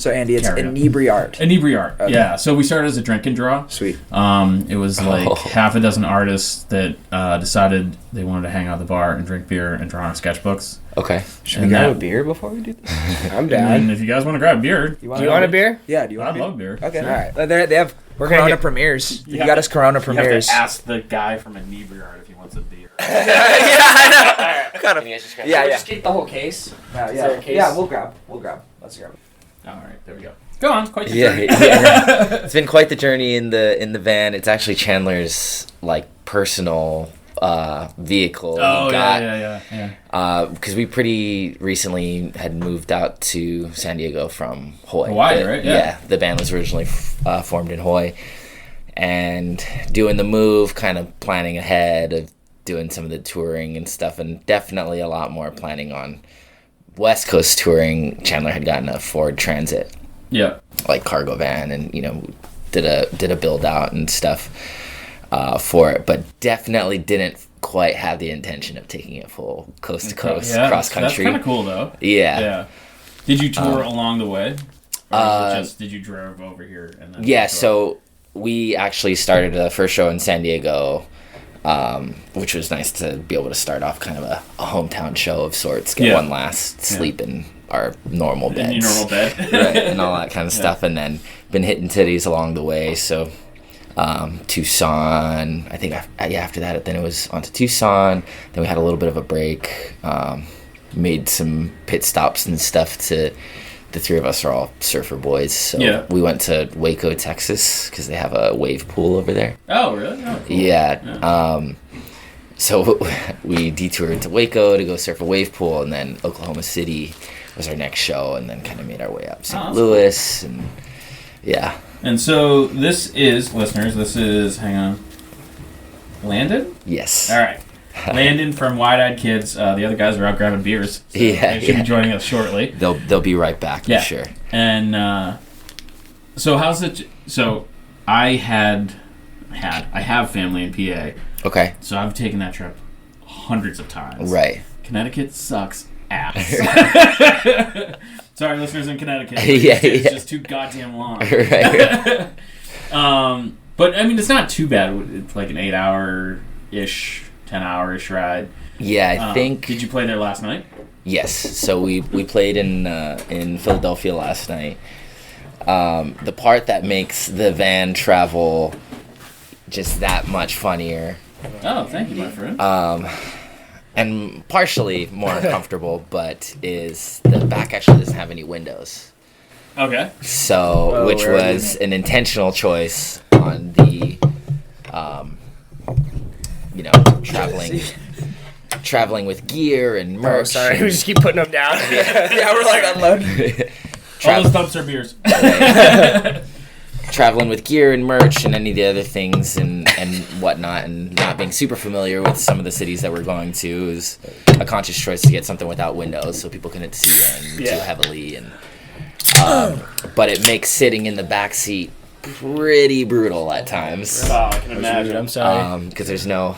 So Andy, it's Carry on. Inebri-art. Inebri-art, Okay. yeah. So we started as a drink and draw. Sweet. It was like half a dozen artists that decided they wanted to hang out at the bar and drink beer and draw on our sketchbooks. Okay. Should we grab a beer before we do this? I'm down. And if you guys want to grab beer, Do you want a beer? Yeah, do you want I love beer. Okay. All right. They have We're gonna Corona get- premieres. You You have got to- us Corona You have premieres. to ask the guy from Inebri-art if he wants a beer. Yeah, I know. Kind of. Can you guys just grab Yeah, We'll yeah. just get the whole case. Yeah, Is there a case? yeah, we'll grab. Let's grab. All right, there we go. Go on, quite the Yeah, journey. yeah. It's been quite the journey in the van. It's actually Chandler's like personal vehicle. Oh, we got, yeah. because we pretty recently had moved out to San Diego from Hawaii. Hawaii, right? Yeah. The band was originally formed in Hawaii, and doing the move, kind of planning ahead of doing some of the touring and stuff, and definitely a lot more planning on West Coast touring. Chandler had gotten a Ford Transit, Yeah. like cargo van, and did a build out and stuff for it, but definitely didn't quite have the intention of taking it full coast to coast cross country. That's kind of cool, though. Yeah. Yeah. Did you tour along the way? Or was it just, did you drive over here? And then Yeah, so we actually started the first show in San Diego, which was nice to be able to start off kind of a hometown show of sorts, get one last sleep in our normal beds. In your normal bed. Right, and all that kind of stuff, and then been hitting titties along the way, so Tucson, I think after that then it was on to Tucson, then we had a little bit of a break, made some pit stops and stuff. The three of us are all surfer boys, so we went to Waco, Texas, because they have a wave pool over there. Oh, really? Oh, cool. Yeah. So we detoured to Waco to go surf a wave pool, and then Oklahoma City was our next show, and then kind of made our way up St. Louis, and yeah. And so this is, listeners, hang on, Landon? Yes. All right. Landon from Wide-Eyed Kids. The other guys are out grabbing beers. So they should be joining us shortly. They'll be right back, for sure. And so how's it? So I have family in PA. Okay. So I've taken that trip hundreds of times. Right. Connecticut sucks ass. Sorry, listeners in Connecticut. It's just too goddamn long. Right. But I mean, it's not too bad. It's like an 8-hour-ish, 10-hour-ish ride. Yeah, I think. Did you play there last night? Yes. So we played in Philadelphia last night. The part that makes the van travel just that much funnier. Oh, thank you, my friend. And partially more uncomfortable, but is the back actually doesn't have any windows. Okay. So, which was an intentional choice on the, traveling with gear and merch. Oh, sorry, we just keep putting them down. Yeah, we're like unloading. All those thumps are beers. Traveling with gear and merch and any of the other things and whatnot, and not being super familiar with some of the cities that we're going to is a conscious choice to get something without windows so people couldn't see in too heavily. And but it makes sitting in the back seat pretty brutal at times. Oh, I can imagine. I'm sorry. Because there's no.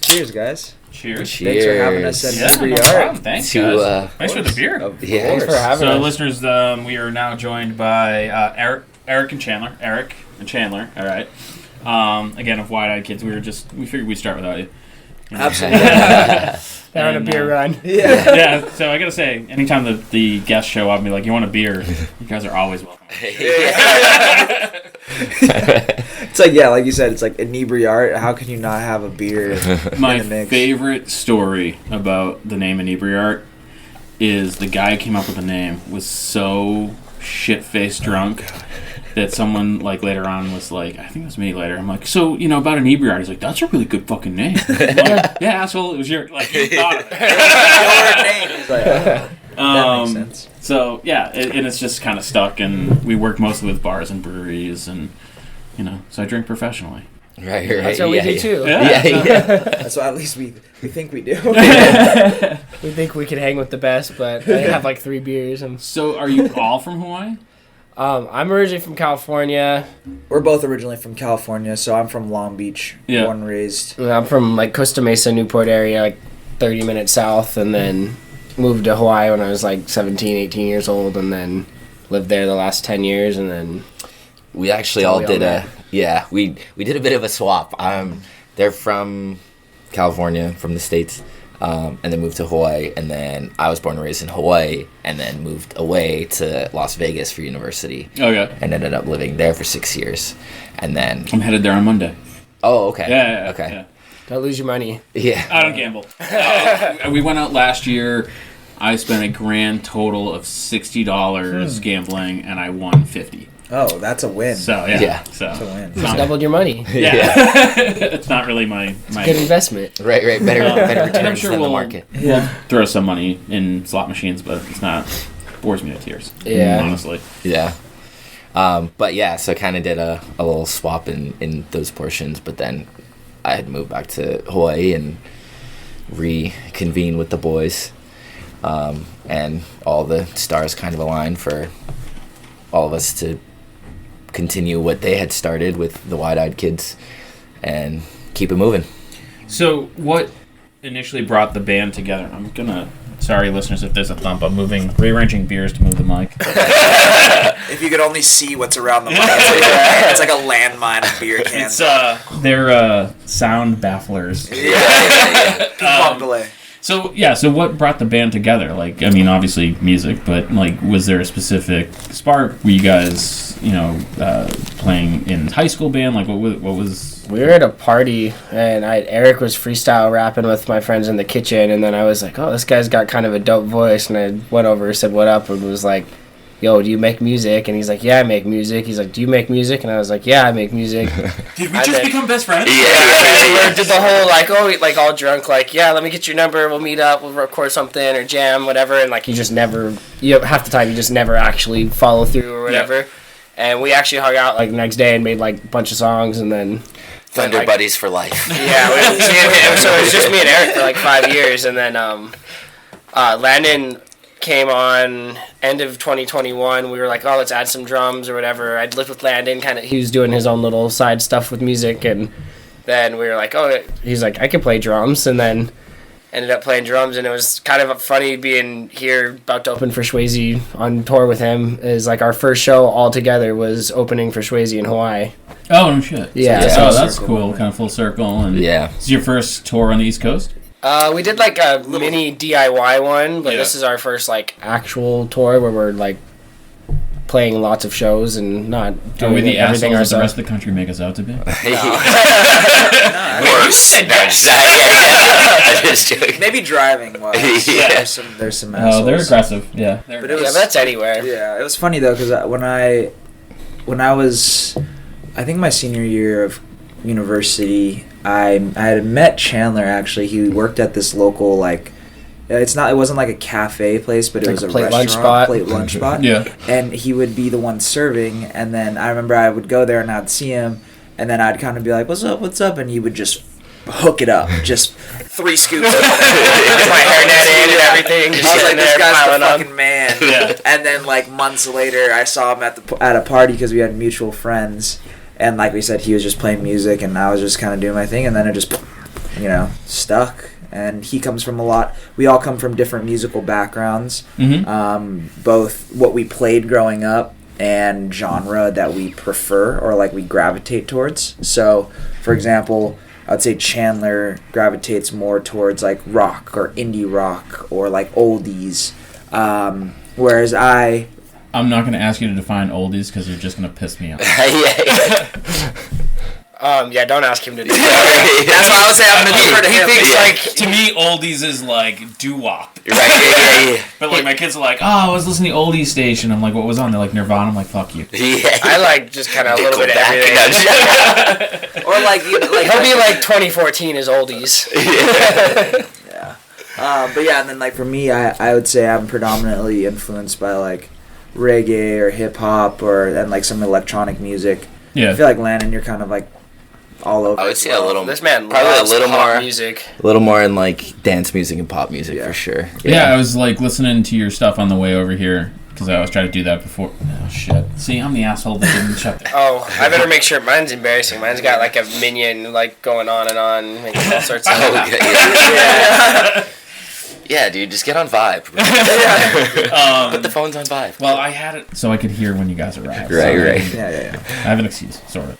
Cheers, guys. Cheers. Thanks for having us at Inebri-art. Thanks, To, guys. Thanks for the beer. Yeah. Thanks for having So, us. listeners, we are now joined by Eric and Chandler. Eric and Chandler. All right. Again, of Wide-Eyed Kids, we figured we'd start without you. Absolutely. They're on a beer run. Yeah. Yeah. So I gotta say, anytime the guests show up and be like, "You want a beer?" You guys are always welcome. It's like, like you said, it's like Inebri-art. How can you not have a beer My in the mix? favorite story about the name Inebri-art is the guy who came up with the name was so shit-faced drunk that someone like later on was like, I think it was me later. I'm like, so about Inebri-art. He's like, that's a really good fucking name. I'm like, yeah, asshole. It was you thought of it. Your name is like, that makes sense. So yeah, and it's just kind of stuck, and we work mostly with bars and breweries, and so I drink professionally. Right. That's what we do too. Yeah. That's what at least we think we do. We think we can hang with the best, but I have like 3 beers. And So are you all from Hawaii? I'm originally from California. We're both originally from California, so I'm from Long Beach, born and raised. I'm from like Costa Mesa, Newport area, like 30 minutes south, and then moved to Hawaii when I was like 17, 18 years old, and then lived there the last 10 years, and then We actually So all we did all we did a bit of a swap. They're from California, from the States, and then moved to Hawaii. And then I was born and raised in Hawaii, and then moved away to Las Vegas for university, Okay. and ended up living there for 6 years. And then, I'm headed there on Monday. oh, okay, Yeah. okay, Yeah. don't lose your money. yeah. I don't gamble. We went out last year. I spent a grand total of $60 gambling, and I won 50. Oh, that's a win. So yeah. Yeah. So That's a win. Just doubled your money. yeah. It's not really my. Good investment. Right, better And I'm returns sure than the we'll market. we'll throw some money in slot machines, but it's not. Bores me to tears. Yeah. Honestly. Yeah. But yeah, so kind of did a little swap in those portions, but then I had moved back to Hawaii and reconvened with the boys. And all the stars kind of aligned for all of us to continue what they had started with the Wide-Eyed Kids and keep it moving. So what initially brought the band together? I'm gonna. Sorry, listeners, if there's a thump. I'm rearranging beers to move the mic. If you could only see what's around the mic, it's like a landmine of beer cans. It's they're sound bafflers. Yeah. Ping pong delay. So what brought the band together? Like, I mean, obviously music, but like, was there a specific spark? Were you guys, playing in high school band? Like, what was? We were at a party, and Eric was freestyle rapping with my friends in the kitchen, and then I was like, oh, this guy's got kind of a dope voice, and I went over, said what up, and was like, yo, do you make music? And he's like, yeah, I make music. He's like, do you make music? And I was like, yeah, I make music. Did we just become best friends? We did the whole, all drunk, yeah, let me get your number, we'll meet up, we'll record something, or jam, whatever, and, half the time you just never actually follow through or whatever. Yeah. And we actually hung out, the next day and made, a bunch of songs, and then... Thunder Buddies for life. Yeah, so it was just me and Eric for, 5 years, and then, Landon came on end of 2021. We were like, oh, let's add some drums or whatever. I'd lived with Landon, he was doing his own little side stuff with music, and then we were like, oh, he's like, I can play drums, and then ended up playing drums, and it was kind of funny being here about to open for Swayze on tour with him. Is our first show all together was opening for Swayze in Hawaii. Oh, no shit. Yeah. So that's cool, kind of full circle. And yeah. Is your first tour on the East Coast? We did a mini DIY one, but this is our first actual tour where we're playing lots of shows and not doing everything ourselves. The rest of the country make us out to be? Worse. Just joking. Maybe driving wise. Yeah. There's some Oh, assholes. they're aggressive. Yeah. But But that's anywhere. Yeah, it was funny though because when I was, I think my senior year of university, I had met Chandler actually. He worked at this local it wasn't a cafe place, but it was a plate restaurant, lunch spot. Yeah. And he would be the one serving, and then I remember I would go there and I'd see him, and then I'd kind of be like, what's up, and he would just hook it up, just 3 scoops of My hairnet in and everything. I was like, this guy's the fucking on. man. Yeah. And then months later, I saw him at a party because we had mutual friends, and like we said, he was just playing music, and I was just kind of doing my thing, and then it just, stuck. And he comes from we all come from different musical backgrounds, both what we played growing up and genre that we prefer or we gravitate towards. So, for example, I'd say Chandler gravitates more towards rock or indie rock or oldies, whereas I'm not going to ask you to define oldies because you're just going to piss me off. Yeah, don't ask him to do that. That's what I would say. I'm gonna defer to him. He thinks to me, oldies is doo-wop. Right, yeah. But my kids are I was listening to oldies station. I'm like, what was on? They're like Nirvana. I'm like, fuck you. Yeah. I just kind of a little bit of everything. Or he'll be 2014 is oldies. Yeah. But yeah, and then for me, I would say I'm predominantly influenced by reggae or hip hop and some electronic music. Yeah. I feel Landon, you're kind of all over. I would say a little. This man probably loves a little pop more music. A little more in dance music and pop music for sure. Yeah, I was listening to your stuff on the way over here because I was trying to do that before. Oh shit! See, I'm the asshole that didn't shut that. Oh, I better make sure mine's embarrassing. Mine's got a minion going on and on, making all sorts of. Okay, Yeah, dude, just get on Vibe. Put the phones on Vibe. Well, I had it so I could hear when you guys arrived. Right. Yeah. I have an excuse, sort of.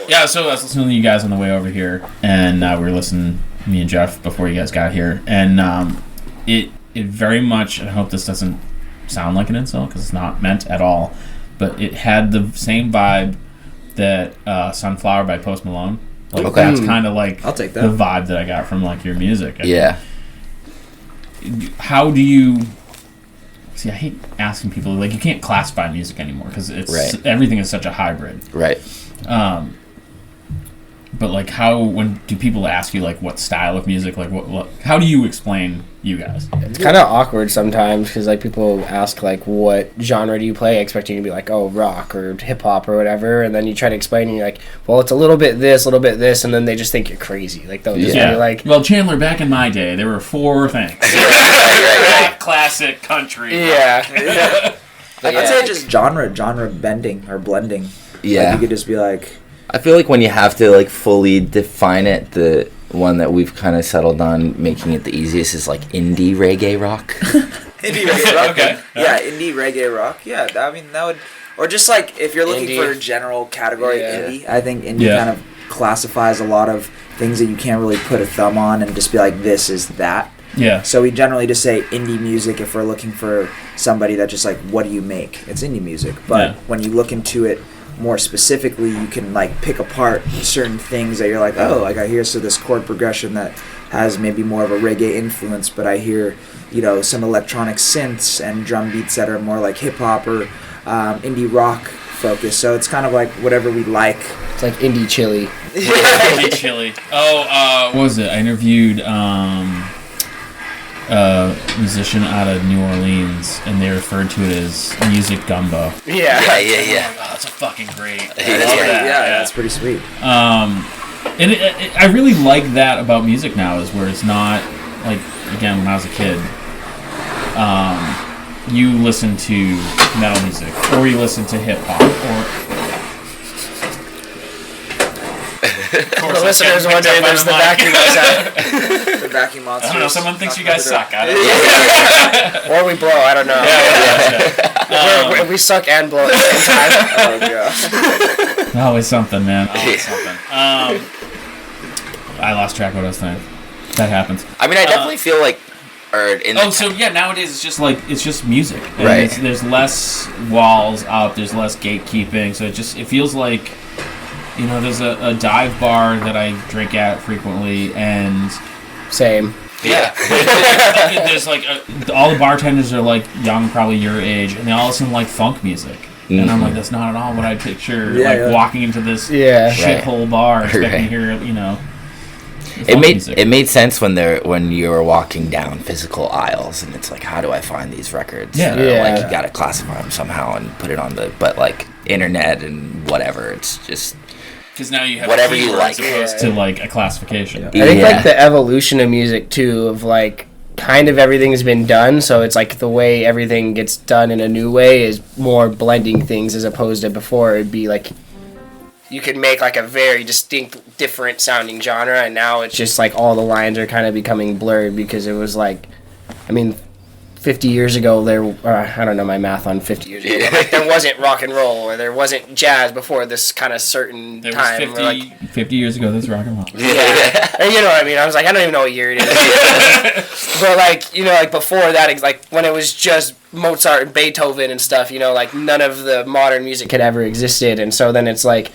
Yeah, so I was listening to you guys on the way over here, and we were listening, me and Jeff, before you guys got here, and it very much, and I hope this doesn't sound like an insult, because it's not meant at all, but it had the same vibe that Sunflower by Post Malone. Like, Okay. That's kind of like I'll take that. the vibe that I got from like your music. Yeah. How do you... See, I hate asking people, like, you can't classify music anymore, because it's everything is such a hybrid. Right. But like, when do people ask you like what style of music, like what how do you explain you guys? It's kind of awkward sometimes because like people ask like what genre do you play, expecting you to be like, oh, rock or hip hop or whatever, and then you try to explain and you're like, well, it's a little bit this, and then they just think you're crazy. Like they'll just be like, well, Chandler, back in my day, there were 4 things: right. classic, country. yeah. I'd say just genre bending or blending. Yeah. Like you could just be like, I feel like when you have to like fully define it, the one that we've kind of settled on making it the easiest is like indie reggae rock. indie reggae rock. Okay. Yeah, indie reggae rock. Yeah, I mean that would, or just like if you're looking Indie. for a general category, Yeah. indie. I think indie kind of classifies a lot of things that you can't really put a thumb on and just be like, this is that. Yeah. So we generally just say indie music if we're looking for somebody that just like, what do you make? It's indie music. But when you look into it more specifically, you can like pick apart certain things that you're like, oh, like I hear this chord progression that has maybe more of a reggae influence, but I hear, some electronic synths and drum beats that are more like hip hop or indie rock focused. So it's kind of like whatever we like. It's like indie chili. Indie chili. Oh, what was it? I interviewed a musician out of New Orleans, and they referred to it as music gumbo. Yeah. Yeah. Oh, that's a fucking great. That's pretty sweet. And I really like that about music now, is where it's not like, again, when I was a kid, you listen to metal music or you listen to hip hop or. The listeners wondering there's the vacuum outside. The vacuum monster. I don't know. Someone thinks you guys suck. I don't know. Or we blow. I don't know. We suck and blow at the same time. Oh god. Always something, man. Always something. I lost track of what I was saying. That happens. I mean, I definitely feel like, nowadays it's just music. And Right. There's less walls up. There's less gatekeeping. So it feels like, there's a dive bar that I drink at frequently, and Same. yeah. there's like all the bartenders are like young, probably your age, and they all listen to like funk music. And I'm like, that's not at all what I picture. Walking into this shithole bar, expecting to hear, It made sense when you were walking down physical aisles, and it's like, how do I find these records? Yeah. Like you gotta classify them somehow and put it on but like internet and whatever. It's just because now you have whatever you like, as opposed to like a classification. I think like the evolution of music too, of like kind of everything's been done, so it's like the way everything gets done in a new way is more blending things as opposed to before it'd be like you could make like a very distinct different sounding genre, and now it's just like all the lines are kind of becoming blurred because it was like, I mean, 50 years ago I don't know my math on 50 years ago, but like there wasn't rock and roll or there wasn't jazz before this kind of certain There time. was 50 years ago, there's rock and roll. Yeah. And you know what I mean? I was like, I don't even know what year it is. But like, like before that, like when it was just Mozart and Beethoven and stuff, like none of the modern music had ever existed. And so then it's like,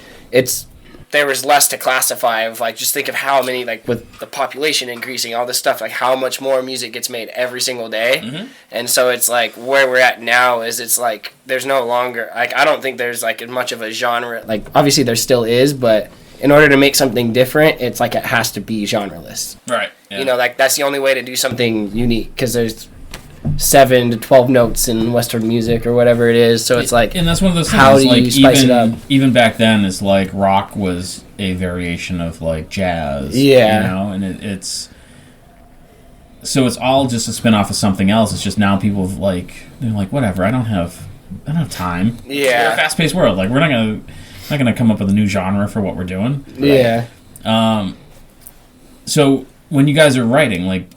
there was less to classify of like, just think of how many, like with the population increasing, all this stuff, like how much more music gets made every single day. Mm-hmm. And so it's like where we're at now is it's like, there's no longer, like, I don't think there's like as much of a genre, like obviously there still is, but in order to make something different, it's like it has to be genreless. Right. Yeah. Like that's the only way to do something unique because there's 7 to 12 notes in Western music or whatever it is. So it's like, and that's one of those things. How do like, you spice it up? Even back then, is like rock was a variation of like jazz. Yeah. And it's so it's all just a spin off of something else. It's just now people they're like, whatever. I don't have time. Yeah. We're a fast paced world. Like we're not gonna come up with a new genre for what we're doing. Yeah. So when you guys are writing, like,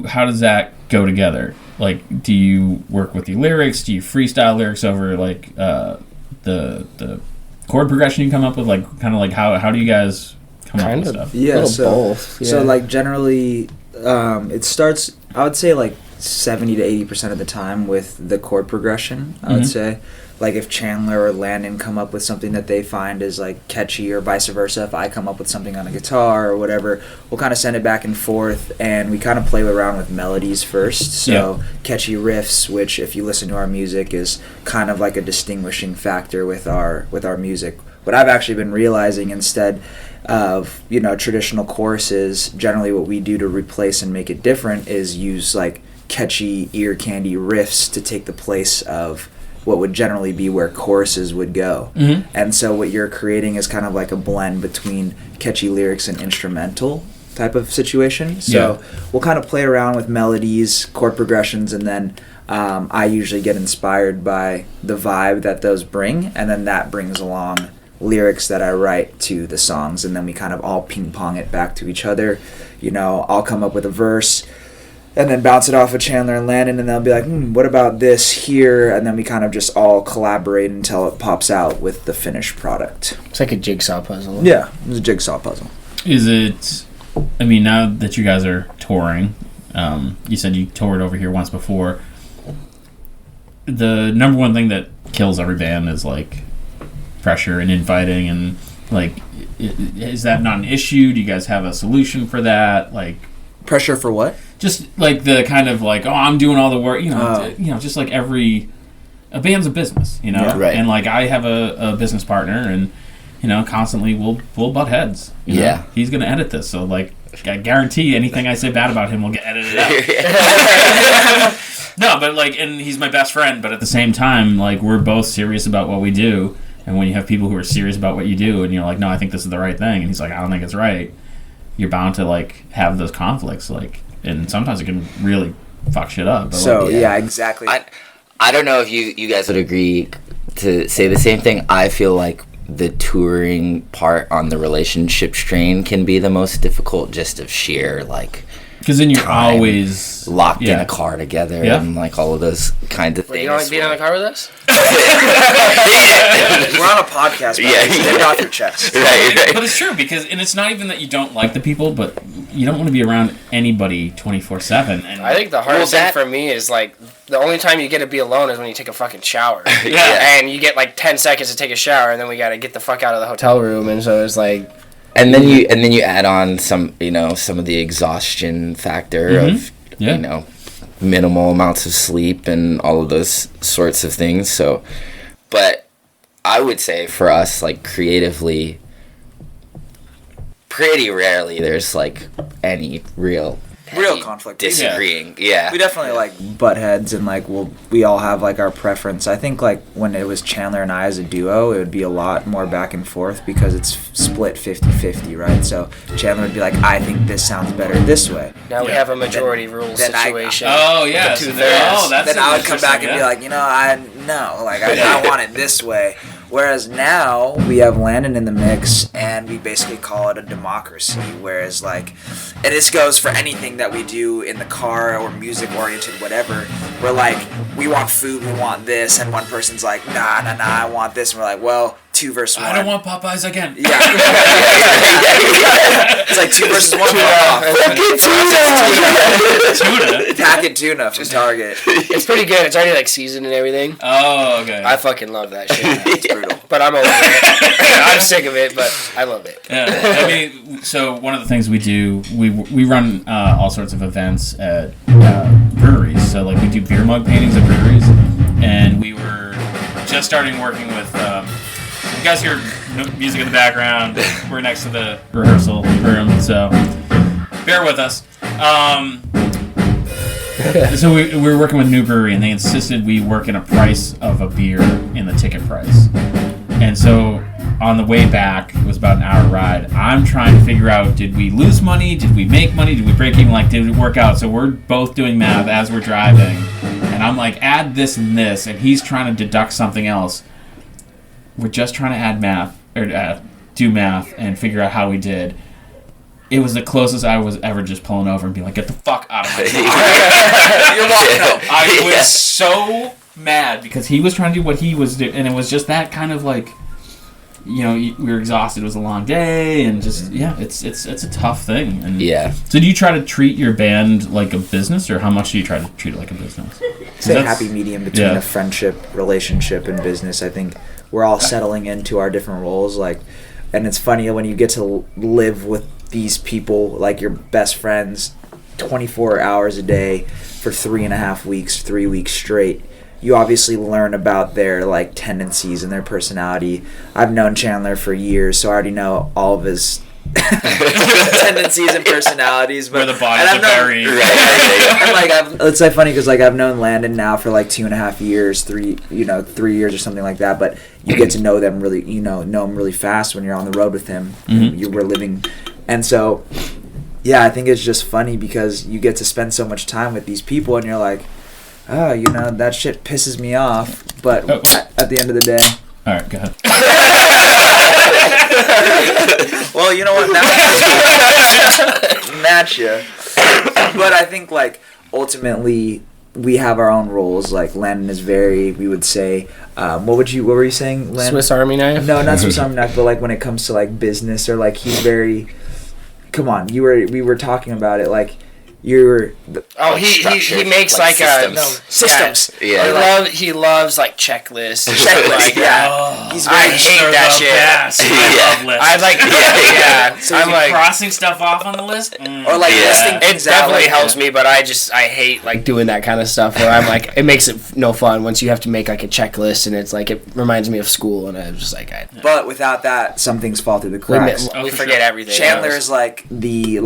how does that go together? Like, do you work with the lyrics? Do you freestyle lyrics over, like, the chord progression you come up with? Like, kind of like, how do you guys come up with stuff? Yeah, Both. Yeah. So, like, generally, it starts, I would say, like, 70 to 80% of the time with the chord progression, I would say. Like, if Chandler or Landon come up with something that they find is, like, catchy, or vice versa, if I come up with something on a guitar or whatever, we'll kind of send it back and forth, and we kind of play around with melodies first. So catchy riffs, which, if you listen to our music, is kind of like a distinguishing factor with our music. What I've actually been realizing, instead of, you know, traditional choruses, generally what we do to replace and make it different is use, like, catchy ear candy riffs to take the place of what would generally be where choruses would go. And so what you're creating is kind of like a blend between catchy lyrics and instrumental type of situation. So we'll kind of play around with melodies, chord progressions, and then I usually get inspired by the vibe that those bring, and then that brings along lyrics that I write to the songs, and then we kind of all ping pong it back to each other. You know, I'll come up with a verse and then bounce it off of Chandler and Landon, and they'll be like, what about this here? And then we kind of just all collaborate until it pops out with the finished product. It's like a jigsaw puzzle. Yeah, it's a jigsaw puzzle. Is it, I mean, now that you guys are touring, you said you toured over here once before, the number one thing that kills every band is, like, pressure and infighting, and, like, is that not an issue? Do you guys have a solution for that? Like, pressure for what? Just like the kind of like, I'm doing all the work, you know, just like a band's a business, you know, and like I have a business partner, and you know, constantly we'll butt heads. You know? He's gonna edit this, so like I guarantee anything I say bad about him will get edited out. No, but like, and he's my best friend, but at the same time, like, we're both serious about what we do, and when you have people who are serious about what you do, and you're like, no, I think this is the right thing, and he's like, I don't think it's right, you're bound to like have those conflicts, like. And sometimes it can really fuck shit up. But so, like, yeah, exactly. I don't know if you guys would agree to say the same thing. I feel like the touring part on the relationship strain can be the most difficult, just of sheer, like... Because then you're always... locked in a car together and, like, all of those kinds of things. You don't like being in the car with us? We're on a podcast, bro. Get it off your chest. Right. But it's true, because... And it's not even that you don't like the people, but you don't want to be around anybody 24/7. And I think the hardest thing for me is, like, the only time you get to be alone is when you take a fucking shower. And you get, like, 10 seconds to take a shower, and then we got to get the fuck out of the hotel room, and so it's like... And then you add on some of the exhaustion factor of you know, minimal amounts of sleep and all of those sorts of things. So, but I would say for us, like, creatively, pretty rarely there's like any real conflict, disagreeing. Yeah, we definitely like butt heads, and like we all have like our preference. I think like when it was Chandler and I as a duo, it would be a lot more back and forth because it's split 50-50, right? So Chandler would be like, I think this sounds better this way. Now we have a majority rule situation. That's then I would come back and be like, you know, I want it this way. Whereas now we have Landon in the mix, and we basically call it a democracy. Whereas, like, and this goes for anything that we do in the car or music oriented, whatever. We're like, we want food, we want this, and one person's like, nah, I want this, and we're like, well, 2 versus 1. I don't want Popeyes again. Yeah. It's like 2 versus 1. Tuna. Packet tuna from Target. It's pretty good. It's already like seasoned and everything. Oh, okay. I fucking love that shit. It's brutal. But I'm over it. I'm sick of it, but I love it. Yeah. I mean, so one of the things we do, we run all sorts of events at breweries. So like we do beer mug paintings at breweries, and we were just starting working with. You guys hear music in the background. We're next to the rehearsal room, so bear with us. So we were working with New Brewery, and they insisted we work in a price of a beer in the ticket price. And so on the way back, it was about an hour ride. I'm trying to figure out, did we lose money? Did we make money? Did we break even? Like, did it work out? So we're both doing math as we're driving. And I'm like, add this and this. And he's trying to deduct something else. We're just trying to add math, or do math, and figure out how we did. it was the closest I was ever just pulling over and being like, get the fuck out of my car. You're walking up. I was so mad because he was trying to do what he was doing, and it was just that kind of like, you know, we were exhausted. It was a long day, and just it's a tough thing. And so, do you try to treat your band like a business, or how much do you try to treat it like a business? It's a happy medium between a friendship, relationship, and business. I think we're all settling into our different roles. Like, and it's funny when you get to live with these people, like your best friends, 24 hours a day for 3.5 weeks, 3 weeks straight. You obviously learn about their like tendencies and their personality. I've known Chandler for years, so I already know all of his tendencies and personalities. But where the bodies are buried. It's like funny because like I've known Landon now for like 2.5 years, 3 years or something like that. But you get to know them really, know them really fast when you're on the road with him. You were living, and so I think it's just funny because you get to spend so much time with these people, and you're like, oh, that shit pisses me off, but at the end of the day... All right, go ahead. Well, you know what? Match you. But I think, like, ultimately, we have our own roles. Like, Landon is very, we would say... what were you saying, Landon? Swiss Army knife? No, not Swiss Army knife, but, like, when it comes to, like, business or, like, he's very... Come on, we were talking about it, like... He makes like systems. He loves like checklists. He's very I hate that shit. I like So I'm like crossing stuff off on the list, or like listing. It definitely helps me, but I hate like doing that kind of stuff where I'm like, it makes it no fun once you have to make like a checklist, and it's like it reminds me of school, and I'm just like, But without that, some things fall through the cracks. We forget everything. Chandler is like the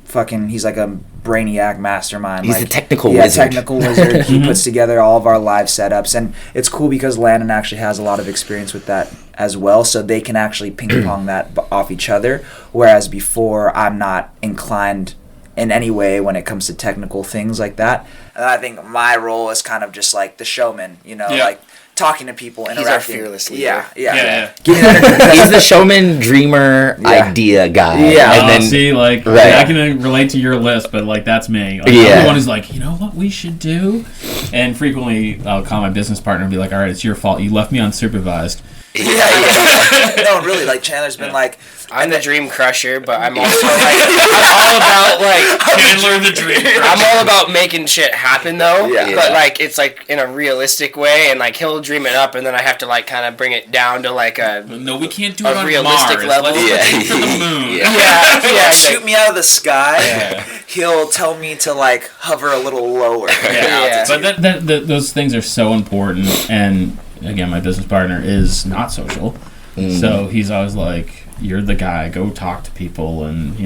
fucking. He's like a brainiac mastermind. He's a technical wizard. He puts together all of our live setups, and it's cool because Landon actually has a lot of experience with that as well, so they can actually ping pong that off each other, whereas before I'm not inclined in any way when it comes to technical things like that. And I think my role is kind of just like the showman, like talking to people, interacting. He's our fearless leader. Yeah. He's the showman, dreamer, idea guy. Yeah. And then see, like, I can relate to your list, but like that's me. Like, I'm the one who's like, you know what we should do? And frequently, I'll call my business partner and be like, all right, it's your fault. You left me unsupervised. No, really, like Chandler's been like, I'm the dream crusher, but I'm also like, I'm all about like Chandler the dream crusher. I'm all about making shit happen though, but like it's like in a realistic way, and like he'll dream it up, and then I have to like kind of bring it down to like a no, we can't do it on realistic Mars. level. Let's take it to the moon. Shoot me out of the sky. He'll tell me to like hover a little lower. But those things are so important, and again, my business partner is not social, so he's always like, "You're the guy. Go talk to people." And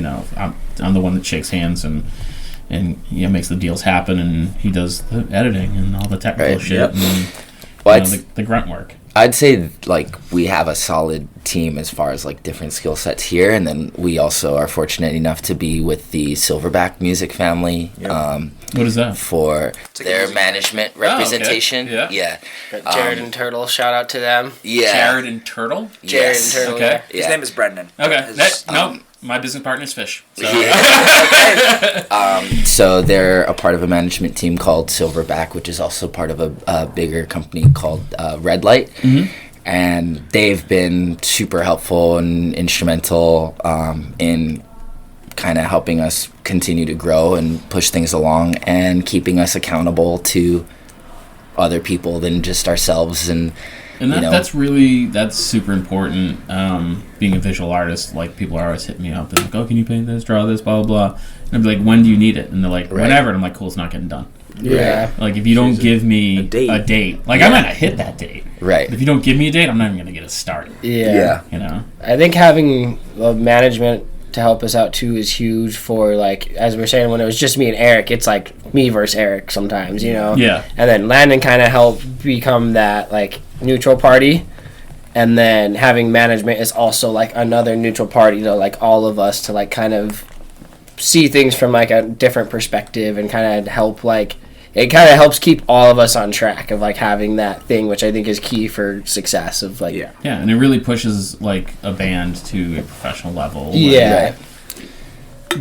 I'm the one that shakes hands and makes the deals happen, and he does the editing and all the technical shit and the grunt work. I'd say like we have a solid team as far as like different skill sets here, and then we also are fortunate enough to be with the Silverback music family. What is that? For their management representation. Yeah. Jared and Turtle, shout out to them. Jared and Turtle? Jared and Turtle, okay. His name is Brendan. Okay. My business partner is Fish. So. So they're a part of a management team called Silverback, which is also part of a bigger company called Red Light. And they've been super helpful and instrumental in kind of helping us continue to grow and push things along and keeping us accountable to other people than just ourselves. And that's super important. Being a visual artist, like people are always hitting me up. They're like, "Oh, can you paint this, draw this, blah blah blah?" And I'm like, "When do you need it?" And they're like, "Whenever." And I'm like, "Cool, it's not getting done." Yeah. Like if you don't give me a date, like I might not hit that date. Right. But if you don't give me a date, I'm not even gonna get it started. Yeah. I think having management to help us out too is huge for like, as we were saying, when it was just me and Eric, it's like me versus Eric sometimes, Yeah. And then Landon kind of helped become that like neutral party, and then having management is also like another neutral party to like all of us to like kind of see things from like a different perspective and kind of help like it kind of helps keep all of us on track of like having that thing, which I think is key for success of like and it really pushes like a band to a professional level.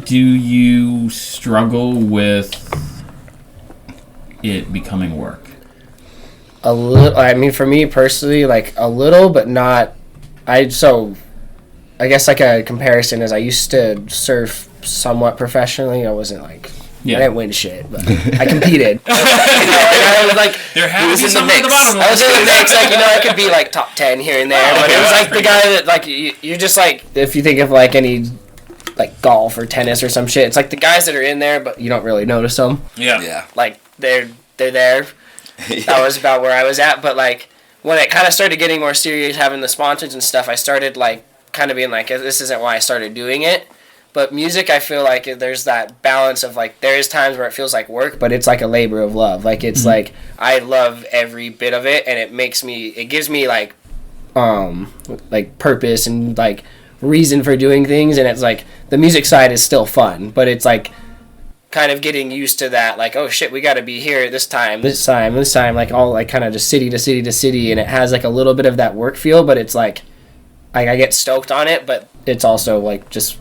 Do you struggle with it becoming work? A little. I mean, for me personally, like a little, but not. I guess like a comparison is I used to surf somewhat professionally. I wasn't like. Yeah. I didn't win shit, but I competed. I was like, There has to be in the something at mix. the bottom. I was in the mix, like, I could be like top 10 here and there, but it was like the guy that like you're just like, if you think of like any like golf or tennis or some shit, it's like the guys that are in there, but you don't really notice them. Yeah. Like they're there. That was about where I was at, but like when it kind of started getting more serious, having the sponsors and stuff, I started like kind of being like, this isn't why I started doing it. But music, I feel like there's that balance of like there is times where it feels like work, but it's like a labor of love. Like it's like I love every bit of it, and it gives me like purpose and like reason for doing things. And it's like the music side is still fun, but it's like kind of getting used to that. Like, oh shit, we got to be here this time, like all like kind of just city to city to city, and it has like a little bit of that work feel, but it's like I get stoked on it, but it's also like just.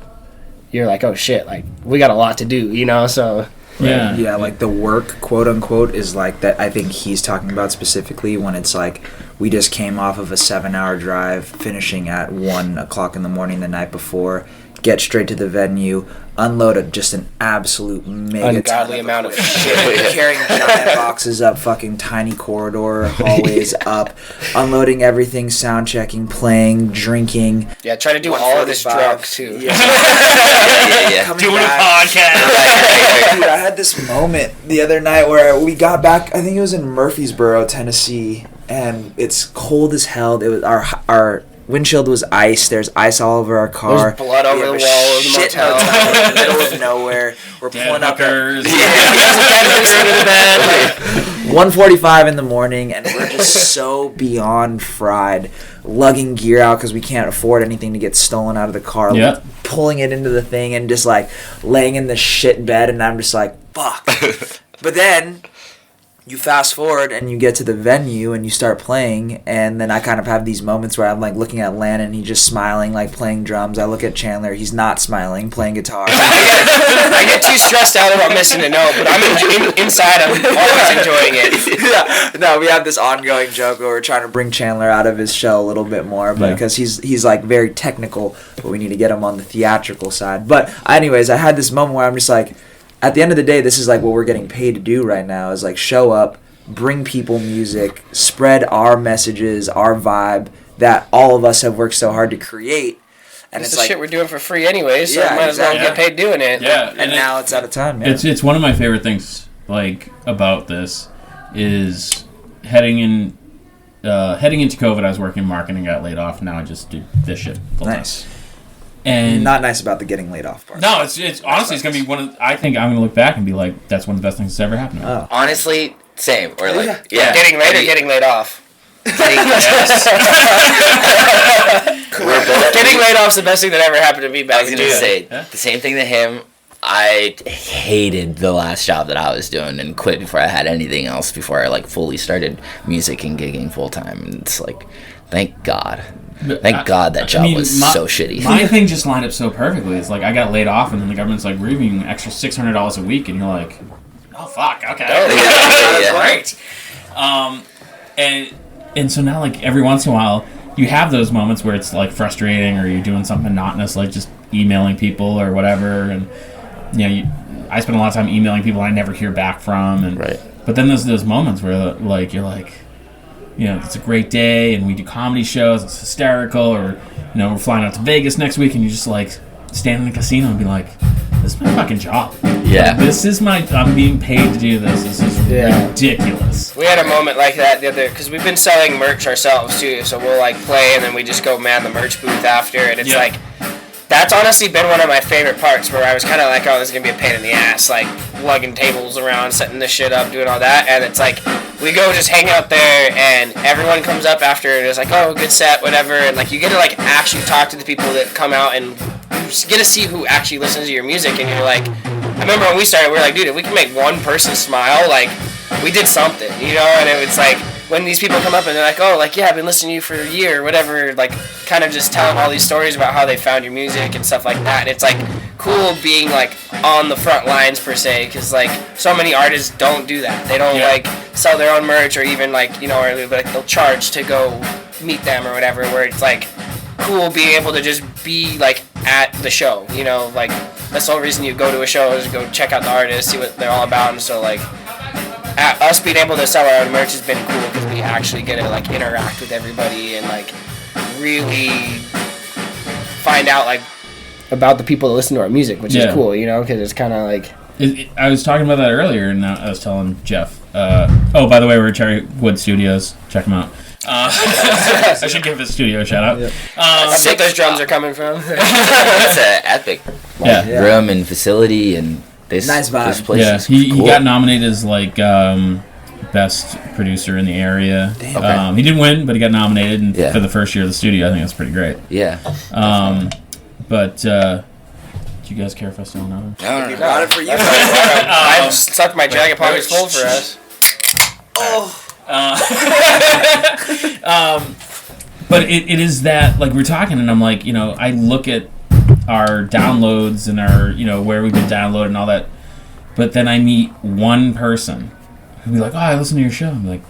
You're like, oh shit, like we got a lot to do, so yeah, like the work, quote unquote, is like that. I think he's talking about specifically when it's like we just came off of a 7-hour drive, finishing at 1:00 in the morning the night before, get straight to the venue, unload just an absolute mega ungodly amount of shit, carrying giant boxes up fucking tiny corridor hallways up, unloading everything, sound checking, playing, drinking. Yeah, try to do all of this drunk too. Yeah. Doing a podcast. Dude, I had this moment the other night where we got back. I think it was in Murfreesboro, Tennessee, and it's cold as hell. It was our windshield was ice. There's ice all over our car. There's blood over the wall of the motel. In the middle of nowhere. We're pulling up. 1:45 in the morning, and we're just so beyond fried, lugging gear out because we can't afford anything to get stolen out of the car. Yep. Pulling it into the thing and just like laying in the shit bed, and I'm just like, fuck. But then you fast forward and you get to the venue and you start playing, and then I kind of have these moments where I'm like looking at Landon, he's just smiling, like playing drums. I look at Chandler, he's not smiling, playing guitar. I get too stressed out about missing a note, but I'm inside, I'm always enjoying it. Yeah, no, we have this ongoing joke where we're trying to bring Chandler out of his shell a little bit more, but because he's like very technical, but we need to get him on the theatrical side. But anyways, I had this moment where I'm just like, at the end of the day, this is like what we're getting paid to do right now, is like show up, bring people music, spread our messages, our vibe that all of us have worked so hard to create. And it's it's the like shit we're doing for free anyway, so Yeah, might as well exactly. get paid doing it. Yeah. and now it's out of time. Yeah. It's one of my favorite things like about this is heading into COVID. I was working in marketing, got laid off. Now I just do this shit. Nice. And Not nice about the getting laid off part. no, it's honestly it's gonna be one of. I think I'm gonna look back and be like, that's one of the best things that's ever happened to me. Oh. honestly, same. Or like, yeah. Getting laid or getting laid off? Getting laid off's the best thing that ever happened to me I back was in gonna the say Yeah. the same thing to him. I hated the last job that I was doing and quit before I had anything else. Before I like fully started music and gigging full time, and it's like, thank God. Thank God that job was so shitty. My thing just lined up so perfectly. It's like I got laid off, and then the government's like, we're giving you an extra $600 a week, and you're like, oh fuck, okay, yeah. great. And so now like every once in a while, you have those moments where it's like frustrating, or you're doing something monotonous, like just emailing people or whatever, and I spend a lot of time emailing people I never hear back from, and Right. But then there's those moments where like you're like, it's a great day, and we do comedy shows, it's hysterical, or, we're flying out to Vegas next week, and you just, like, stand in the casino and be like, this is my fucking job. Yeah. I'm being paid to do this. This is ridiculous. We had a moment like that the other, because we've been selling merch ourselves too, so we'll like play and then we just go man the merch booth after, and it's like, that's honestly been one of my favorite parts, where I was kind of like, oh, this is going to be a pain in the ass, like lugging tables around, setting this shit up, doing all that, and it's like, we go just hang out there, and everyone comes up after, and it's like, oh, good set, whatever, and like, you get to like actually talk to the people that come out, and you just get to see who actually listens to your music, and you're like, I remember when we started, we were like, dude, if we can make one person smile, like, we did something, and it was like, when these people come up and they're like, oh, like, yeah, I've been listening to you for a year or whatever, like, kind of just telling all these stories about how they found your music and stuff like that. And it's, like, cool being, like, on the front lines, per se, because, like, so many artists don't do that. They don't, like, sell their own merch or even, like, you know, or, like, they'll charge to go meet them or whatever, where it's, like, cool being able to just be, like, at the show, you know, like, that's the whole reason you go to a show is go check out the artists, see what they're all about, and so, like, us being able to sell our own merch has been cool because we actually get to, like, interact with everybody and, like, really find out, like, about the people that listen to our music, which is cool, you know, because it's kind of like... I was talking about that earlier, and I was telling Jeff, oh, by the way, we're at Cherrywood Studios. Check them out. I should give his studio a shout out. That's what those drums are coming from. It's an epic room and facility, and this nice vibe. This place is he cool. got nominated as like best producer in the area. Okay. He didn't win, but he got nominated for the first year of the studio. I think that's pretty great. Yeah. But do you guys care if I still another? No. Got it for you. I've sucked my Jagged Pockets full for us. But it is that, like, we're talking, and I'm like, you know, I look at our downloads and our, you know, where we've been downloaded and all that, but then I meet one person who'll be like, oh, I listen to your show. I'm like,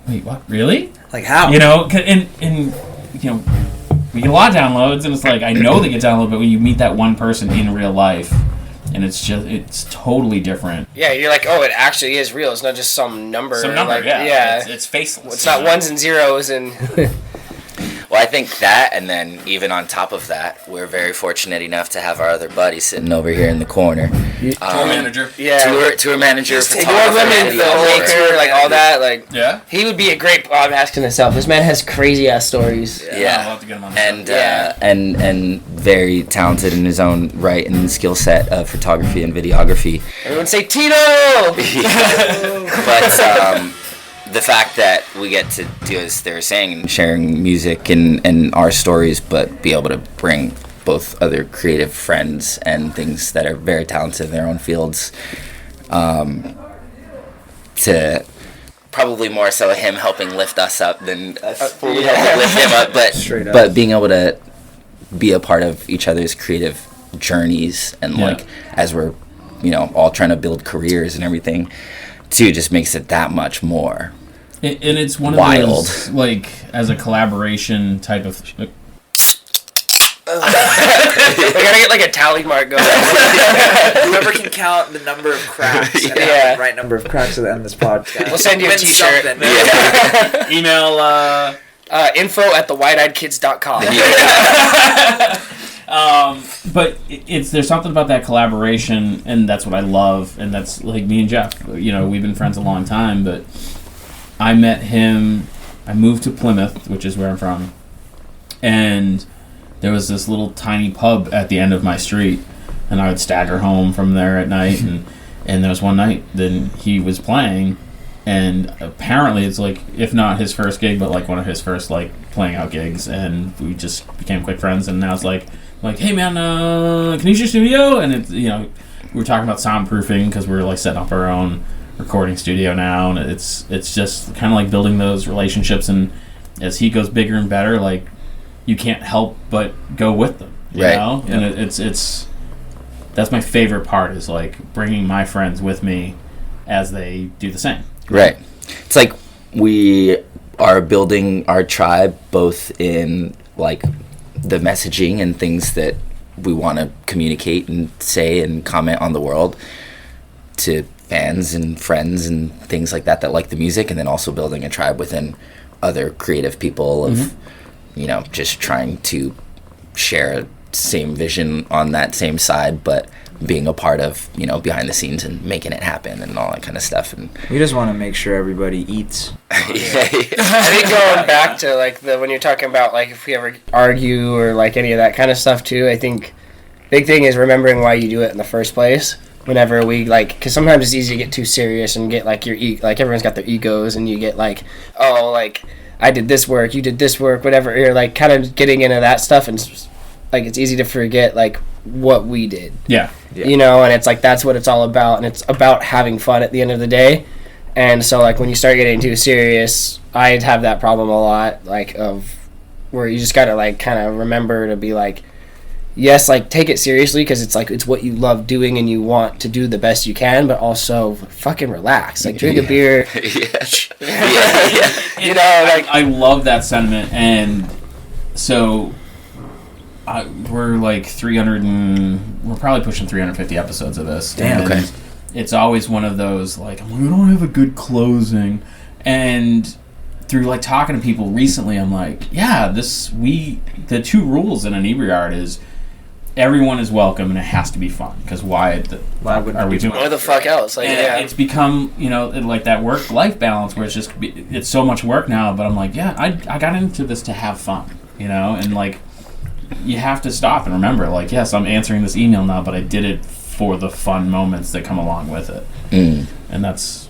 wait, what? Really? Like, how? You know, and you know, we get a lot of downloads, and it's like, I know they get downloaded, but when you meet that one person in real life, and it's totally different. Yeah, you're like, oh, it actually is real. It's not just some number. Like, yeah. It's faceless. It's not ones and zeros and... Well, I think that, and then even on top of that, we're very fortunate enough to have our other buddy sitting over here in the corner. Tour manager. Yeah. Tour manager, Award women, filmmaker, like all that. Like, yeah. He would be a great podcast in himself. This man has crazy ass stories. Yeah. I'll have to get him on the show. And very talented in his own right and skill set of photography and videography. Everyone say Tito! But the fact that we get to do, as they were saying, sharing music and our stories, but be able to bring both other creative friends and things that are very talented in their own fields, to probably more so him helping lift us up than us helping lift him up, but being able to be a part of each other's creative journeys and like as we're, you know, all trying to build careers and everything too, just makes it that much more and it's one wild. Of those, like, as a collaboration type of... We gotta get like a tally mark going. Whoever can count the number of cracks and have the right number of cracks at the end of this podcast. We'll send you a t-shirt. Email info@thewideeyedkids.com. But there's something about that collaboration, and that's what I love, and that's like me and Jeff. You know, we've been friends a long time, but I met him. I moved to Plymouth, which is where I'm from, and there was this little tiny pub at the end of my street, and I would stagger home from there at night, and there was one night then he was playing, and apparently it's like, if not his first gig, but like one of his first like playing out gigs, and we just became quick friends, and now it's like, hey man, can you use your studio? And it's, you know, we were talking about soundproofing because we're like setting up our own recording studio now, and it's just kind of like building those relationships, and as he goes bigger and better, like, you can't help but go with them, you know? And it's that's my favorite part, is like bringing my friends with me as they do the same. Right. It's like we are building our tribe both in like the messaging and things that we want to communicate and say and comment on the world to fans and friends and things like that like the music, and then also building a tribe within other creative people of you know, just trying to share same vision on that same side, but being a part of, you know, behind the scenes and making it happen and all that kind of stuff. And we just want to make sure everybody eats. I think going back to like when you're talking about like if we ever argue or like any of that kind of stuff too, I think big thing is remembering why you do it in the first place. Whenever we like, because sometimes it's easy to get too serious and get like like everyone's got their egos, and you get like, oh, like I did this work, you did this work, whatever. You're like kind of getting into that stuff, and like it's easy to forget like what we did. Yeah. You know, and it's like that's what it's all about, and it's about having fun at the end of the day. And so like when you start getting too serious, I'd have that problem a lot, like, of where you just gotta, like, kind of remember to be like, yes, like, take it seriously because it's like it's what you love doing and you want to do the best you can, but also fucking relax. Like, drink a beer. You know, like, I love that sentiment, and so we're like 300 and we're probably pushing 350 episodes of this. Damn. And Okay. it's always one of those like, we don't have a good closing, and through like talking to people recently, I'm like, yeah, the two rules in Inebri-art is everyone is welcome and it has to be fun, because why are we doing what the fuck else? Like, and it's become, you know, like that work-life balance where it's so much work now, but I'm like, yeah, I got into this to have fun, you know, and like you have to stop and remember, like, yes, I'm answering this email now, but I did it for the fun moments that come along with it, and that's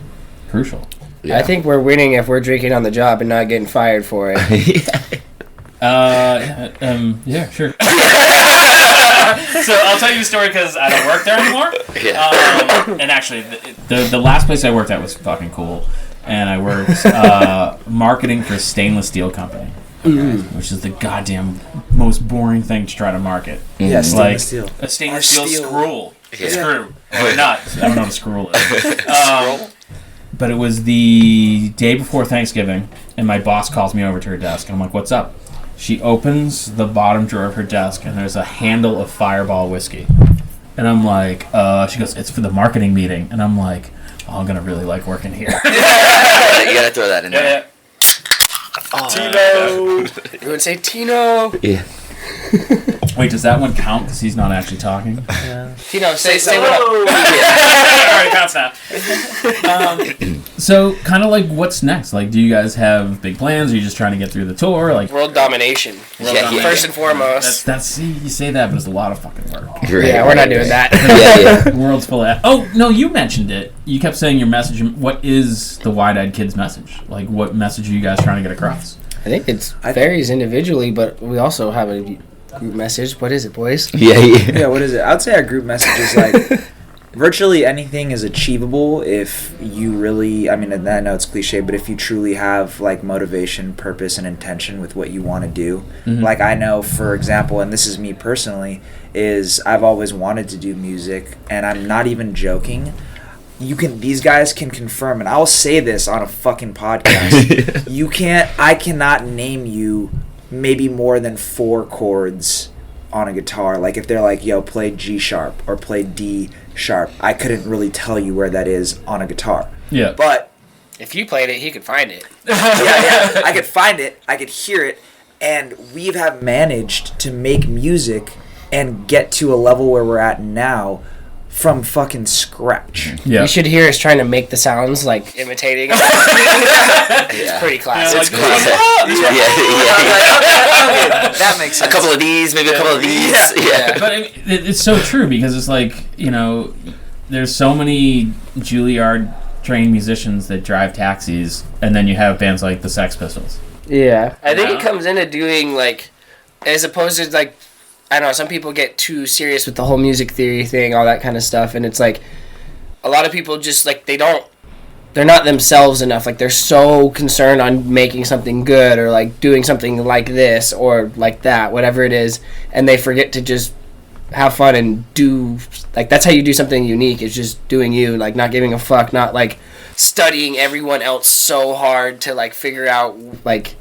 crucial. Yeah. I think we're winning if we're drinking on the job and not getting fired for it. Yeah, sure. So I'll tell you a story because I don't work there anymore. Yeah. And actually, the last place I worked at was fucking cool, and I worked marketing for a stainless steel company, which is the goddamn most boring thing to try to market. Yeah, Like stainless steel. a stainless Or steel steel. screw. Yeah. Screw. Or not. I don't know what a screw is. But it was the day before Thanksgiving, and my boss calls me over to her desk, and I'm like, what's up? She opens the bottom drawer of her desk, and there's a handle of Fireball whiskey. And I'm like, she goes, it's for the marketing meeting. And I'm like, oh, I'm going to really like working here. You gotta throw that in there. Tino! You would say Tino! Yeah. Wait, does that one count because he's not actually talking? Tino, say what up. Alright, counts now. So, kind of like, what's next? Like, do you guys have big plans? Are you just trying to get through the tour? Like, World domination. First and foremost. that's see, you say that, but it's a lot of fucking work. Yeah, we're not doing that. Yeah. The world's full of... Oh, no, you mentioned it. You kept saying your message. What is the Wide-Eyed Kids message? Like, what message are you guys trying to get across? I think it varies individually, but we also have a group message. What is it, boys? Yeah, what is it? I would say our group message is like virtually anything is achievable if you really, I mean, I know it's cliche, but if you truly have like motivation, purpose, and intention with what you want to do. Like I know, for example, and this is me personally, is I've always wanted to do music, and I'm not even joking. These guys can confirm, and I'll say this on a fucking podcast. I cannot name you maybe more than 4 chords on a guitar. Like if they're like, yo, play G sharp or play D sharp, I couldn't really tell you where that is on a guitar. Yeah. But If you played it, he could find it. yeah, I could find it, I could hear it, and we have managed to make music and get to a level where we're at now from fucking scratch. Yeah. You should hear us trying to make the sounds, like imitating. It's pretty classic. Like, That makes sense. A couple of these, maybe a couple of these. Yeah. But it's so true, because it's like, you know, there's so many Juilliard trained musicians that drive taxis, and then you have bands like the Sex Pistols. Yeah. I think Yeah. it comes into doing, like, as opposed to, like, I don't know, some people get too serious with the whole music theory thing, all that kind of stuff, and it's like, a lot of people just, like, they're not themselves enough. Like, they're so concerned on making something good or, like, doing something like this or like that, whatever it is, and they forget to just have fun and do, like, that's how you do something unique, is just doing you, like, not giving a fuck, not, like, studying everyone else so hard to, like, figure out, like,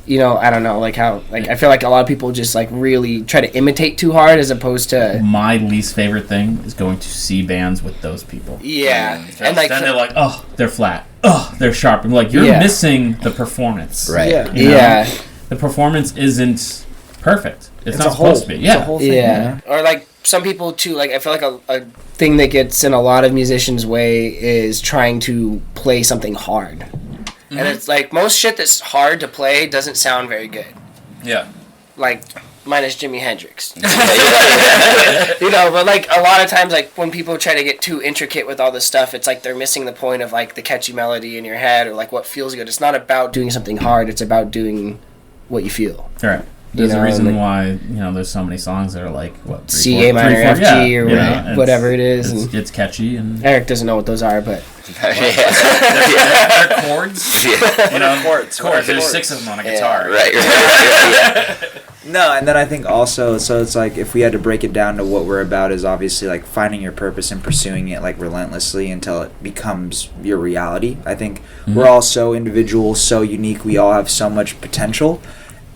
you know, I don't know, like, how, like, I feel like a lot of people just, like, really try to imitate too hard as opposed to... My least favorite thing is going to see bands with those people. Yeah. And, like, then they're like, oh, they're flat. Oh, they're sharp. I'm like, you're missing the performance. Right. Yeah. You know? Yeah. The performance isn't perfect. It's not a whole, supposed to be. Yeah. It's a whole thing, Yeah. Or, like, some people, too, like, I feel like a thing that gets in a lot of musicians' way is trying to play something hard. And it's like, most shit that's hard to play doesn't sound very good. Yeah. Like, minus Jimi Hendrix. You know, but, like, a lot of times, like, when people try to get too intricate with all this stuff, it's like they're missing the point of, like, the catchy melody in your head or, like, what feels good. It's not about doing something hard. It's about doing what you feel. All right. There's You know, a reason like- why, you know, there's so many songs that are like, what, C, A minor, F, G, or yeah, whatever it is. It's, And it's catchy, and Eric doesn't know what those are, but They're chords. Yeah. You know, Chords. There's 6 of them on a guitar. Right. No, and then I think also, so it's like if we had to break it down to what we're about is obviously like finding your purpose and pursuing it like relentlessly until it becomes your reality. I think we're all so individual, so unique. We all have so much potential.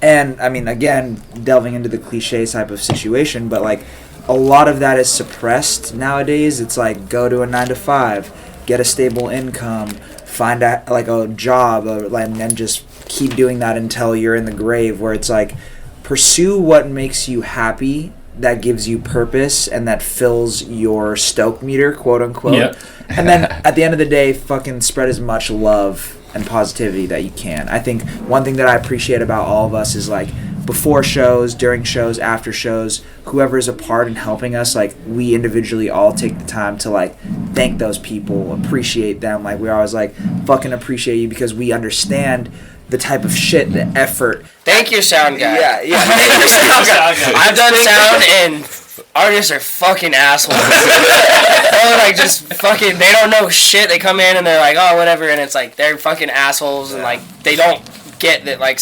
And I mean, again, delving into the cliche type of situation, but like a lot of that is suppressed nowadays. It's like go to a 9-to-5, get a stable income, find a job, and then just keep doing that until you're in the grave, where it's like pursue what makes you happy, that gives you purpose, and that fills your stoke meter, quote unquote. Yep. And then at the end of the day, fucking spread as much love and positivity that you can. I think one thing that I appreciate about all of us is like before shows, during shows, after shows, whoever is a part in helping us, like we individually all take the time to like thank those people, appreciate them. Like we always like fucking appreciate you because we understand the type of shit, the effort. Thank you, sound guy. Yeah. Thank you, sound guy. I've done sound, and artists are fucking assholes. They're like just fucking. They don't know shit. They come in and they're like, oh, whatever, and it's like they're fucking assholes, and like they don't get that like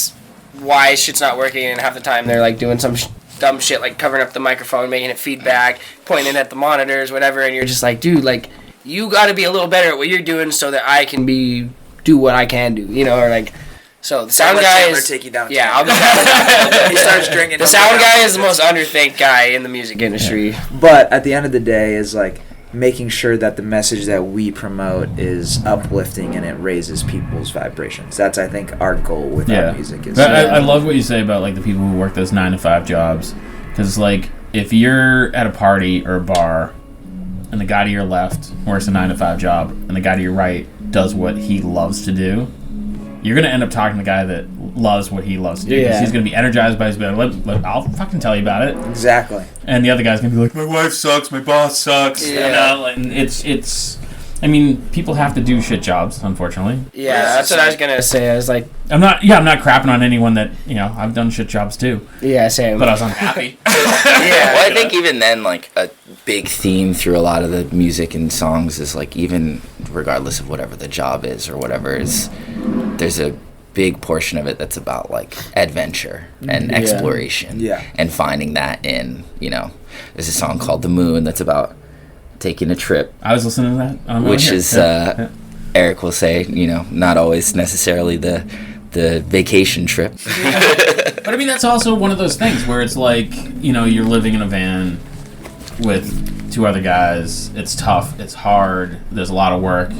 why shit's not working, and half the time they're like doing some dumb shit like covering up the microphone, making it feedback, pointing at the monitors, whatever, and you're just like, dude, like you got to be a little better at what you're doing so that I can do what I can do, you know, or like. So the sound guy is take you down. Yeah, I'll be down. He starts drinking. The sound guy is the most underthanked guy in the music industry. Yeah. But at the end of the day, is like making sure that the message that we promote is uplifting and it raises people's vibrations. That's I think our goal with our music. Is. I love what you say about like the people who work those 9-to-5 jobs, because like if you're at a party or a bar, and the guy to your left works a 9-to-5 job, and the guy to your right does what he loves to do, you're going to end up talking to the guy that loves what he loves to do. Yeah. He's going to be energized by his bit. I'll fucking tell you about it. Exactly. And the other guy's going to be like, my wife sucks, my boss sucks. Yeah. You know? And it's I mean, people have to do shit jobs, unfortunately. Yeah, that's what I was going to say. I was like... I'm not crapping on anyone that, you know, I've done shit jobs too. Yeah, same. But I was unhappy. Yeah. Well, I think even then, like, a big theme through a lot of the music and songs is, like, even regardless of whatever the job is or whatever is, there's a big portion of it that's about, like, adventure and exploration. Yeah. And finding that in, you know, there's a song called The Moon that's about taking a trip. I was listening to that. Which is, Eric will say, you know, not always necessarily the vacation trip. But I mean, that's also one of those things where it's like, you know, you're living in a van with 2 other guys. It's tough. It's hard. There's a lot of work.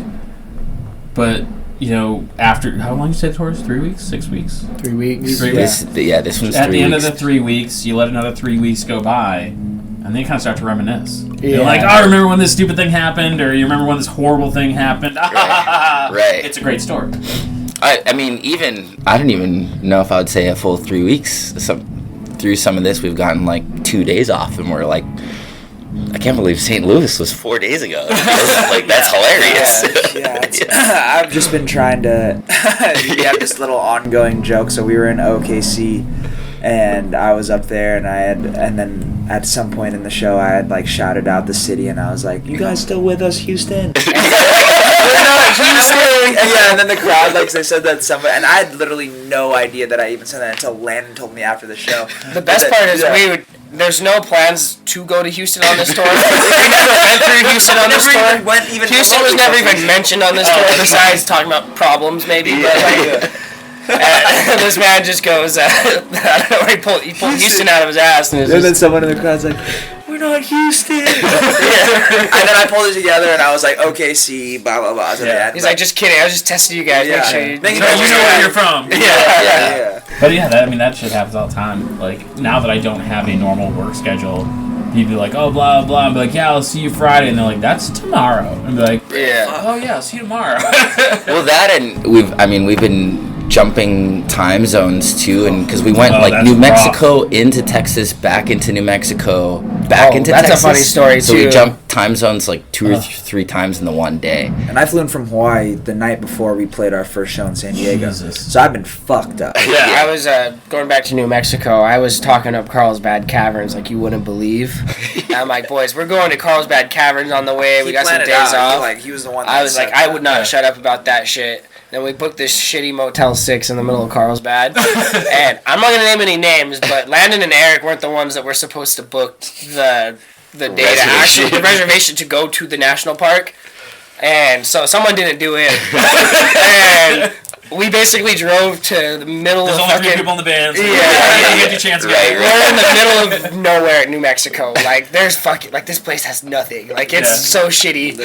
But, you know, after, how long did you say the tour was? 3 weeks? 6 weeks? 3 weeks. 3 weeks? This was 3 weeks. At the end of the 3 weeks, you let another 3 weeks go by, and then you kind of start to reminisce. Yeah. You're like, oh, I remember when this stupid thing happened, or you remember when this horrible thing happened. Right. It's a great story. I mean, I don't even know if I would say a full 3 weeks. Through some of this, we've gotten like 2 days off, and we're like, I can't believe St. Louis was 4 days ago. Like, that's hilarious. Yeah, I've just been trying to we have this little ongoing joke. So we were in OKC, and I was up there, and then at some point in the show, I had like shouted out the city, and I was like, "You guys still with us, Houston?" Yeah, and then the crowd, like, they said that somebody, and I had literally no idea that I even said that until Landon told me after the show. The best part is there's no plans to go to Houston on this tour. We never went through Houston on this tour. Houston was never even mentioned on this tour besides talking about problems, maybe. But like, this man just goes, I don't know, he pulled Houston out of his ass. And then someone in the crowd's like, "We're not Houston." And then I pulled it together, and I was like, "OKC, blah blah blah." So he's like, "Just kidding. I was just testing you guys. Make sure you know where you're from." Yeah. But yeah, that shit happens all the time. Like, now that I don't have a normal work schedule, you'd be like, "Oh, blah blah." I'd be like, "Yeah, I'll see you Friday," and they're like, "That's tomorrow." And be like, "Oh yeah, I'll see you tomorrow." Well, that and we've been jumping time zones too, and because we went like New Mexico into Texas, back into New Mexico, back into Texas. That's a funny story so too. So we jumped time zones like 2 or 3 times in the one day. And I flew in from Hawaii the night before we played our first show in San Diego. Jesus. So I've been fucked up. Yeah, I was going back to New Mexico. I was talking up Carlsbad Caverns like you wouldn't believe. I'm like, boys, we're going to Carlsbad Caverns on the way. We got some days off. He was the one. I was like, I would not shut up about that shit. Then we booked this shitty Motel 6 in the middle of Carlsbad. And I'm not going to name any names, but Landon and Eric weren't the ones that were supposed to book the reservation to go to the national park. And so someone didn't do it. And we basically drove to the middle There's of only 3 people in the band. So yeah. You get your chance. Right. We're in the middle of nowhere in New Mexico. Like, there's fucking... Like, this place has nothing. Like, it's so shitty.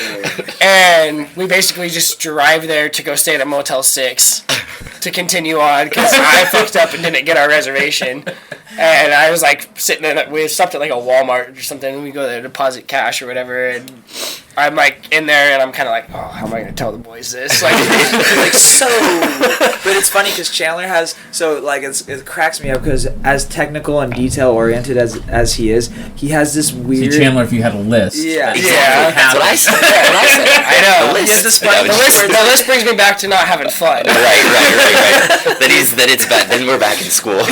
And we basically just drive there to go stay at a Motel 6 to continue on because I fucked up and didn't get our reservation. And I was, like, sitting in... We stopped at, like, a Walmart or something, and we go there to deposit cash or whatever, and I'm, like, in there, and I'm kind of like, oh, how am I going to tell the boys this? Like, But it's funny because Chandler has... So, like, it cracks me up because as technical and detail-oriented as he is, he has this weird... See, Chandler, if you had a list. Yeah. That's what I said. I know. The list. The list brings me back to not having fun. Right. Then it's bad. Then we're back in school.